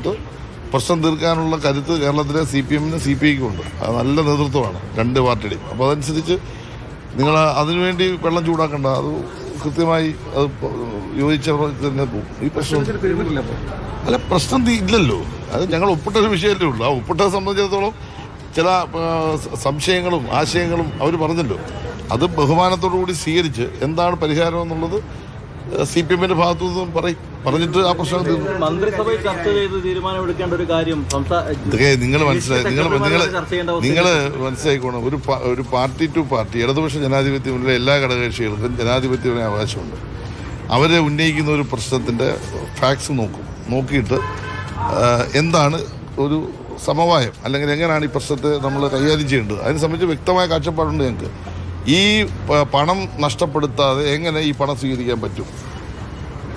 കൊടുത്ത് പ്രശ്നം തീർക്കാനുള്ള കരുത്ത് കേരളത്തിലെ CPM-നും CPI-ക്കും ഉണ്ട്. അത് നല്ല നേതൃത്വമാണ് രണ്ട് പാർട്ടിയുടെയും. അപ്പോൾ അതനുസരിച്ച് നിങ്ങൾ അതിനുവേണ്ടി വെള്ളം ചൂടാക്കണ്ട. അത് കൃത്യമായി അത് യോജിച്ചവർ തന്നെ പോകും. ഈ പ്രശ്നം അല്ല, പ്രശ്നം ഇല്ലല്ലോ. അത് ഞങ്ങൾ ഒപ്പിട്ടൊരു വിഷയമല്ലേ ഉള്ളൂ. ആ ഒപ്പിട്ടതെ സംബന്ധിച്ചിടത്തോളം ചില സംശയങ്ങളും ആശയങ്ങളും അവർ പറഞ്ഞല്ലോ. അത് ബഹുമാനത്തോടു കൂടി സ്വീകരിച്ച് എന്താണ് പരിഹാരം എന്നുള്ളത് CPM-ന്റെ ഭാഗത്തു നിന്നും പറഞ്ഞിട്ട് ആ പ്രശ്നം തീർന്നു. മന്ത്രിസഭയിൽ ചർച്ച ചെയ്ത് തീരുമാനമെടുക്കേണ്ട ഒരു കാര്യം നിങ്ങൾ മനസ്സിലാക്കിക്കോണം. ഒരു പാർട്ടി ടു പാർട്ടി ഇടതുപക്ഷ ജനാധിപത്യമുള്ള എല്ലാ ഘടകകക്ഷികൾക്കും ജനാധിപത്യപരമായ അവകാശമുണ്ട്. അവരെ ഉന്നയിക്കുന്ന ഒരു പ്രശ്നത്തിൻ്റെ ഫാക്ട്സ് നോക്കിയിട്ട് എന്താണ് ഒരു സമവായം, അല്ലെങ്കിൽ എങ്ങനെയാണ് ഈ പ്രശ്നത്തെ നമ്മൾ കൈകാര്യം ചെയ്യേണ്ടത്, അതിനെ സംബന്ധിച്ച് വ്യക്തമായ കാഴ്ചപ്പാടുണ്ട് ഞങ്ങൾക്ക്. ഈ പണം നഷ്ടപ്പെടുത്താതെ എങ്ങനെ ഈ പണം സ്വീകരിക്കാൻ പറ്റും?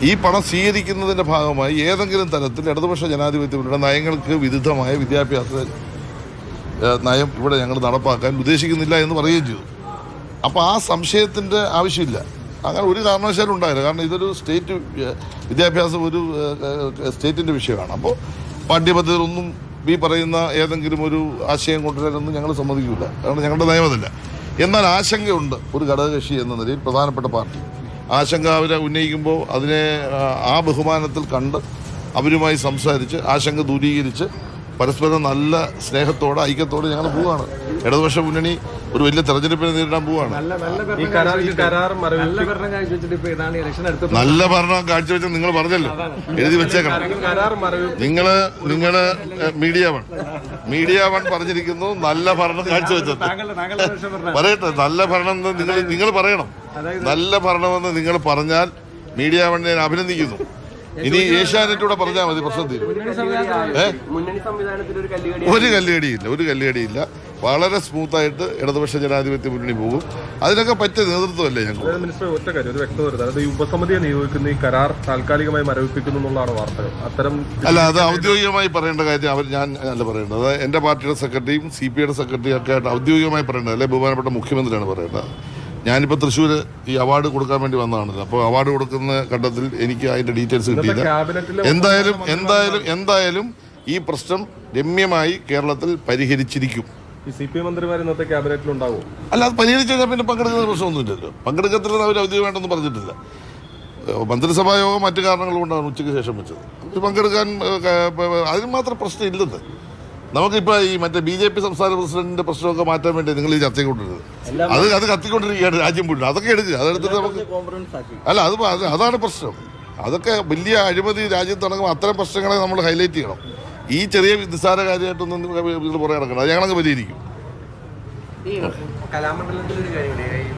ഈ പണം സ്വീകരിക്കുന്നതിൻ്റെ ഭാഗമായി ഏതെങ്കിലും തരത്തിൽ ഇടതുപക്ഷ ജനാധിപത്യത്തിലുള്ള നയങ്ങൾക്ക് വിരുദ്ധമായ വിദ്യാഭ്യാസ നയം ഇവിടെ ഞങ്ങൾ നടപ്പാക്കാൻ ഉദ്ദേശിക്കുന്നില്ല എന്ന് പറയുകയും ചെയ്തു. അപ്പോൾ ആ സംശയത്തിൻ്റെ ആവശ്യമില്ല. അങ്ങനെ ഒരു കാരണവശാലും ഉണ്ടായില്ല. കാരണം ഇതൊരു സ്റ്റേറ്റ് വിദ്യാഭ്യാസം ഒരു സ്റ്റേറ്റിൻ്റെ വിഷയമാണ്. അപ്പോൾ പാഠ്യപദ്ധതിയിലൊന്നും ഈ പറയുന്ന ഏതെങ്കിലും ഒരു ആശയം കൊണ്ടുവരാനൊന്നും ഞങ്ങൾ സമ്മതിക്കില്ല. കാരണം ഞങ്ങളുടെ നയമതല്ല. എന്നാൽ ആശങ്കയുണ്ട് ഒരു ഘടകകക്ഷി എന്ന നിലയിൽ പ്രധാനപ്പെട്ട പാർട്ടി. ആശങ്ക അവരെ ഉന്നയിക്കുമ്പോൾ അതിനെ ആ ബഹുമാനത്തിൽ കണ്ട് അവരുമായി സംസാരിച്ച് ആശങ്ക ദൂരീകരിച്ച് പരസ്പരം നല്ല സ്നേഹത്തോടെ ഐക്യത്തോടെ ഞങ്ങൾ പോവുകയാണ്. ഇടതുപക്ഷ മുന്നണി ഒരു വലിയ തെരഞ്ഞെടുപ്പിനെ നേരിടാൻ പോവുകയാണ്. നല്ല ഭരണം കാഴ്ചവെച്ച നിങ്ങൾ പറഞ്ഞല്ലോ, എഴുതി വെച്ചേക്കണം. നിങ്ങൾ മീഡിയ വൺ പറഞ്ഞിരിക്കുന്നു നല്ല ഭരണം കാഴ്ചവെച്ചത്. പറയട്ടെ, നല്ല ഭരണം നിങ്ങൾ പറയണം. നല്ല ഭരണമെന്ന് നിങ്ങൾ പറഞ്ഞാൽ മീഡിയ വണ്ണിനെ അഭിനന്ദിക്കുന്നു. ഇനി ഏഷ്യാനെറ്റൂടെ പറഞ്ഞാൽ മതി, പ്രശ്നം തീരും. ഒരു കല്ലുകടിയില്ല. വളരെ സ്മൂത്തായിട്ട് ഇടതുപക്ഷ ജനാധിപത്യ മുന്നണി പോകും. അതിനൊക്കെ പറ്റിയ നേതൃത്വമല്ലേ ഞങ്ങൾ. ഉപസമിതിയെ നിയോഗിക്കുന്ന ഈ കരാർ താൽക്കാലികമായി മരവിപ്പിക്കുന്നു എന്നുള്ളതാണ് വാർത്തകൾ. അല്ല, അത് ഔദ്യോഗികമായി പറയേണ്ട കാര്യം ഞാൻ അല്ല പറയേണ്ടത്. എൻ്റെ പാർട്ടിയുടെ സെക്രട്ടറിയും CPI-യുടെ സെക്രട്ടറിയും ഒക്കെ ആയിട്ട് ഔദ്യോഗികമായി പറയേണ്ടത് അല്ലെ ബഹുമാനപ്പെട്ട മുഖ്യമന്ത്രിയാണ് പറയേണ്ടത്. ഞാനിപ്പോൾ തൃശ്ശൂർ ഈ അവാർഡ് കൊടുക്കാൻ വേണ്ടി വന്നതാണല്ലോ. അപ്പോൾ അവാർഡ് കൊടുക്കുന്ന ഘട്ടത്തിൽ എനിക്ക് അതിൻ്റെ ഡീറ്റെയിൽസ് കിട്ടിയില്ല. എന്തായാലും ഈ പ്രശ്നം രമ്യമായി കേരളത്തിൽ പരിഹരിച്ചിരിക്കും. അല്ല, അത് പരിഹരിച്ചു കഴിഞ്ഞാൽ പിന്നെ പങ്കെടുക്കുന്ന പ്രശ്നമൊന്നുമില്ലല്ലോ. പങ്കെടുക്കത്തില്ലെന്ന് അവർ ഔദ്യോഗികമായിട്ടൊന്നും പറഞ്ഞിട്ടില്ല. മന്ത്രിസഭാ യോഗം മറ്റു കാരണങ്ങൾ കൊണ്ടാണ് ഉച്ചയ്ക്ക് ശേഷം വെച്ചത്. അവർ പങ്കെടുക്കാൻ അതിന് മാത്രം പ്രശ്നം ഇല്ലെന്ന്. നമുക്കിപ്പോൾ ഈ മറ്റേ BJP സംസ്ഥാന പ്രസിഡന്റിന്റെ പ്രശ്നമൊക്കെ മാറ്റാൻ വേണ്ടി നിങ്ങൾ ഈ ചർച്ചയ്ക്ക് കൊണ്ടിരുന്നത് അത് കത്തിക്കൊണ്ടിരിക്കുകയാണ് രാജ്യം മുഴുവൻ. അതൊക്കെ എടുക്കുക, അതെടുത്തിട്ട് നമുക്ക് അല്ല അതാണ് പ്രശ്നം. അതൊക്കെ വലിയ അഴിമതി രാജ്യത്ത് നടക്കുമ്പോൾ അത്തരം പ്രശ്നങ്ങളെ നമ്മൾ ഹൈലൈറ്റ് ചെയ്യണം. ഈ ചെറിയ നിസ്സാര കാര്യമായിട്ടൊന്നും പുറകെ നടക്കണം. അത് ഞങ്ങളങ്ങ് പരിഹരിക്കും.